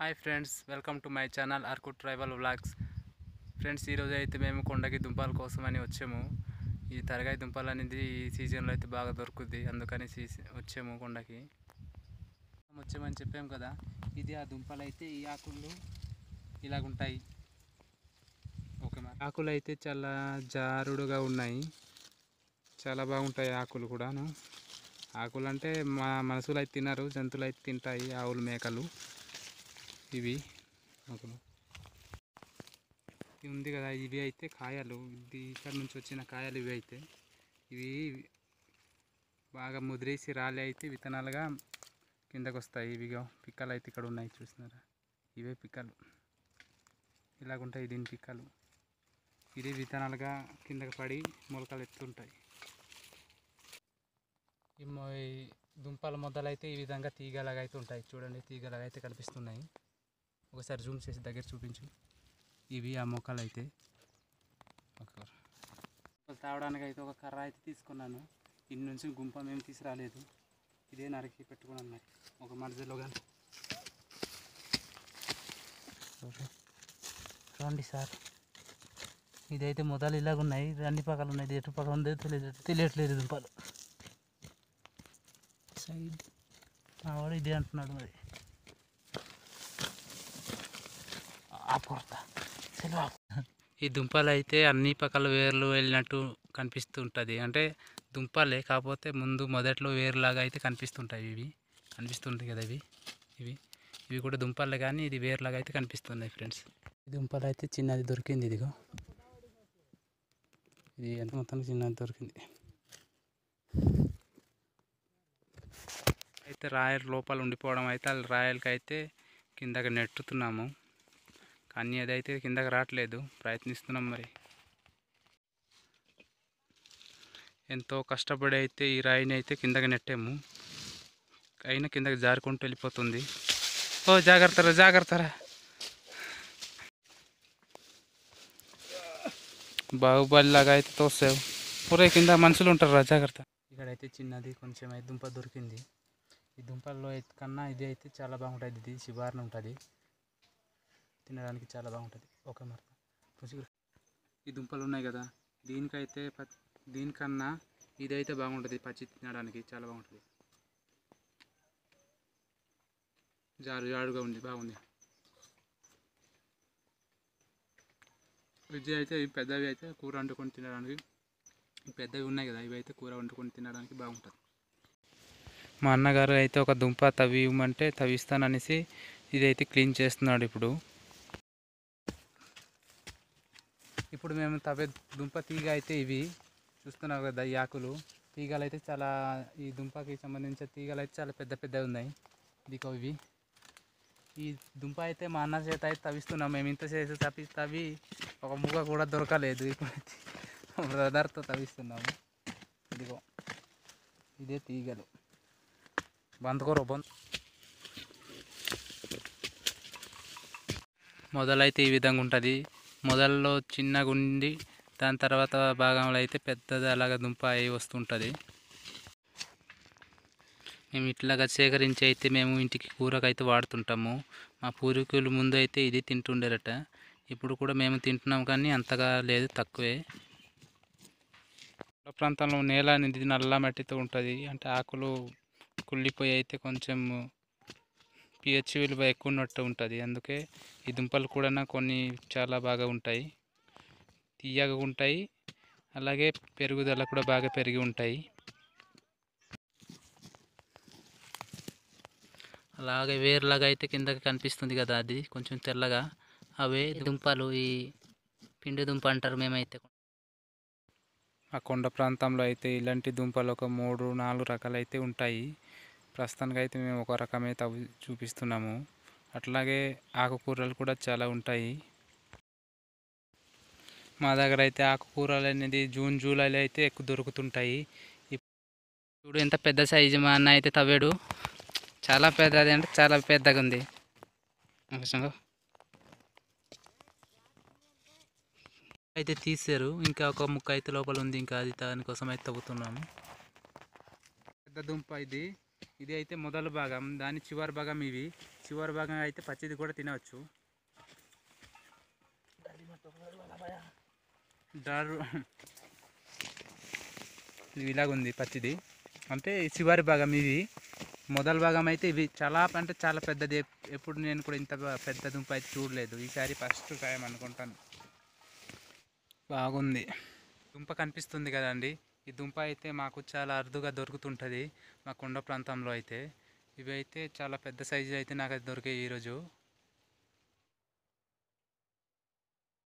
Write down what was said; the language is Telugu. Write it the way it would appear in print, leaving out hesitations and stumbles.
Hi friends, welcome to my channel Araku tribal vlogs. Friends, ఈరోజు అయితే మేము కొండకి దుంపల కోసమని వచ్చాము. ఈ తరగాయి దుంపలు అనేది ఈ సీజన్లో అయితే బాగా దొరుకుద్ది, అందుకని వచ్చాము కొండకి. వచ్చామని చెప్పాము కదా, ఇది ఆ దుంపలు అయితే ఈ ఆకులు ఇలాగుంటాయి. ఓకే, మా ఆకులు అయితే చాలా జారుడుగా ఉన్నాయి, చాలా బాగుంటాయి ఆకులు కూడాను. ఆకులు అంటే మనుషులు అయితే తినరు, జంతువులు అయితే తింటాయి, ఆవులు మేకలు. ఇవి ఆకులు ఇది ఉంది కదా, ఇవి అయితే కాయలు. ఇది ఇక్కడ నుంచి వచ్చిన కాయలు. ఇవి అయితే ఇవి బాగా ముదిరేసి రాలి అయితే విత్తనాలుగా కిందకు వస్తాయి. ఇవిగా పిక్కలు అయితే ఇక్కడ ఉన్నాయి, చూస్తున్నారా? ఇవే పిక్కలు, ఇలాగుంటాయి దీని పిక్కలు. ఇది విత్తనాలుగా కిందకు పడి మొలకలు ఎత్తుంటాయి. ఈ దుంపల మొదలైతే ఈ విధంగా తీగలాగా అయితే ఉంటాయి. చూడండి, తీగలాగా అయితే కనిపిస్తున్నాయి. ఒకసారి జూమ్ చేసి దగ్గర చూపించు. ఇవి ఆ మొక్కలు అయితే. తావడానికి అయితే ఒక కర్ర అయితే తీసుకున్నాను. ఇన్ని నుంచి గుంప మేము తీసుకురాలేదు, ఇదే నరికి పెట్టుకున్నాను. మరి ఒక మధ్యలో కానీ చూడండి సార్, ఇదైతే మొదలు ఇలాగ ఉన్నాయి, అన్ని పక్కలు ఉన్నాయి. ఎటు పక్కన ఉందో తెలియట్లేదు దుంపలు. సైడ్ వాడు ఇదే అంటున్నాడు. మరి ఈ దుంపలు అయితే అన్ని పక్కల వేర్లు వెళ్ళినట్టు కనిపిస్తుంటుంది. అంటే దుంపలే, కాకపోతే ముందు మొదట్లో వేరులాగా అయితే కనిపిస్తుంటాయి. ఇవి కనిపిస్తుంది కదా, ఇవి ఇవి కూడా దుంపలే, కానీ ఇది వేరులాగా అయితే కనిపిస్తున్నాయి. ఫ్రెండ్స్, ఈ దుంపలు అయితే చిన్నది దొరికింది. ఇదిగో, ఇది ఎంత మొత్తం చిన్నది దొరికింది. అయితే రాయల్ లోపల ఉండిపోవడం అయితే రాయలకి అయితే కిందకి నెట్టుతున్నాము, కానీ అదైతే కిందకి రావట్లేదు. ప్రయత్నిస్తున్నాం. మరి ఎంతో కష్టపడి అయితే ఈ రాయిని అయితే కిందకి నెట్టాము, అయినా కిందకి జారుకుంటూ వెళ్ళిపోతుంది. ఓ జాగ్రత్తరా, జాగ్రత్తరా. బాహుబలిలాగా అయితే తోసావు. పూరే కింద మనుషులు ఉంటారా, జాగ్రత్త. ఇక్కడైతే చిన్నది కొంచెం అయితే దుంప దొరికింది. ఈ దుంపల్లో కన్నా ఇది అయితే చాలా బాగుంటుంది. ఇది శివారణ ఉంటుంది, తినడానికి చాలా బాగుంటుంది. ఓకే, మరి ఈ దుంపలు ఉన్నాయి కదా, దీనికన్నా ఇదైతే బాగుంటుంది. పచ్చి తినడానికి చాలా బాగుంటుంది. జారుగా ఉంది, బాగుంది. విజయ్ అయితే ఇవి పెద్దవి అయితే కూర వండుకొని తినడానికి, పెద్దవి ఉన్నాయి కదా, ఇవి అయితే కూర వండుకొని తినడానికి బాగుంటుంది. మా అన్నగారు అయితే ఒక దుంప తవ్విమంటే తవ్విస్తాననేసి ఇదైతే క్లీన్ చేస్తున్నాడు. ఇప్పుడు మేము తవ్వే దుంప తీగ అయితే ఇవి చూస్తున్నావు కదా, ఈ ఆకులు తీగలు అయితే చాలా, ఈ దుంపకి సంబంధించిన తీగలు అయితే చాలా పెద్ద పెద్దవి ఉన్నాయి. ఇదిగో ఇవి. ఈ దుంప అయితే మా అన్న చేత అయితే తవ్విస్తున్నాం. మేము ఇంత చేసి తవ్వి ఒక ముగ్గ కూడా దొరకలేదు. ఇప్పుడైతే బ్రదర్తో తవ్విస్తున్నాము. ఇదిగో, ఇదే తీగలు. బందుకోరు మొదలైతే ఈ విధంగా ఉంటుంది. మొదల్లో చిన్నగా ఉండి దాని తర్వాత భాగంలో అయితే పెద్దది అలాగ దుంప అయి వస్తుంటుంది. మేము ఇట్లాగా సేకరించి అయితే మేము ఇంటికి కూరకైతే వాడుతుంటాము. మా పూర్వీకులు ముందు అయితే ఇది తింటుండేరట, ఇప్పుడు కూడా మేము తింటున్నాం, కానీ అంతగా లేదు, తక్కువే. ప్రాంతంలో నేల అనేది నల్ల మట్టితో ఉంటుంది. అంటే ఆకులు కుళ్ళిపోయి అయితే కొంచెం pH విలువ ఎక్కువ ఉన్నట్టు ఉంటుంది. అందుకే ఈ దుంపలు కూడా కొన్ని చాలా బాగా ఉంటాయి, తీయగా ఉంటాయి. అలాగే పెరుగుదల కూడా బాగా పెరిగి ఉంటాయి. అలాగే వేరులాగా అయితే కిందకి కనిపిస్తుంది కదా, అది కొంచెం తెల్లగా, అవే దుంపలు. ఈ పిండి దుంప అంటారు మేమైతే. ఆ కొండ ప్రాంతంలో అయితే ఇలాంటి దుంపలు ఒక 3-4 రకాలు అయితే ఉంటాయి. ప్రస్తుతానికి అయితే మేము ఒక రకమే చూపిస్తున్నాము. అట్లాగే ఆకుకూరలు కూడా చాలా ఉంటాయి. మా దగ్గర అయితే ఆకుకూరలు అనేది జూన్ జూలైలో అయితే ఎక్కువ దొరుకుతుంటాయి. ఇప్పుడు ఎంత పెద్ద సైజు మా అన్న అయితే తవ్వాడు, చాలా పెద్దది, అంటే చాలా పెద్దగా ఉంది. అయితే తీసారు, ఇంకా ఒక ముక్క అయితే లోపల ఉంది, ఇంకా అది దానికోసం అయితే తవ్వుతున్నాము. పెద్ద దుంప ఇది. ఇది అయితే మొదలు భాగం, దాని చివరి భాగం ఇవి. చివరి భాగం అయితే పచ్చిది కూడా తినవచ్చు. డారు ఇది ఇలాగుంది పచ్చిది, అంటే చివరి భాగం ఇది. మొదల భాగం అయితే ఇవి చాలా అంటే చాలా పెద్దది. ఎప్పుడు నేను కూడా ఇంత పెద్ద దుంప అయితే చూడలేదు, ఈసారి ఫస్ట్ టైం అనుకుంటాను. బాగుంది. దుంప కనిపిస్తుంది కదండి, ఈ దుంప అయితే మాకు చాలా అరుదుగా దొరుకుతుంటుంది మా కొండ ప్రాంతంలో అయితే. ఇవి అయితే చాలా పెద్ద సైజు అయితే నాకు అది దొరికాయి ఈరోజు.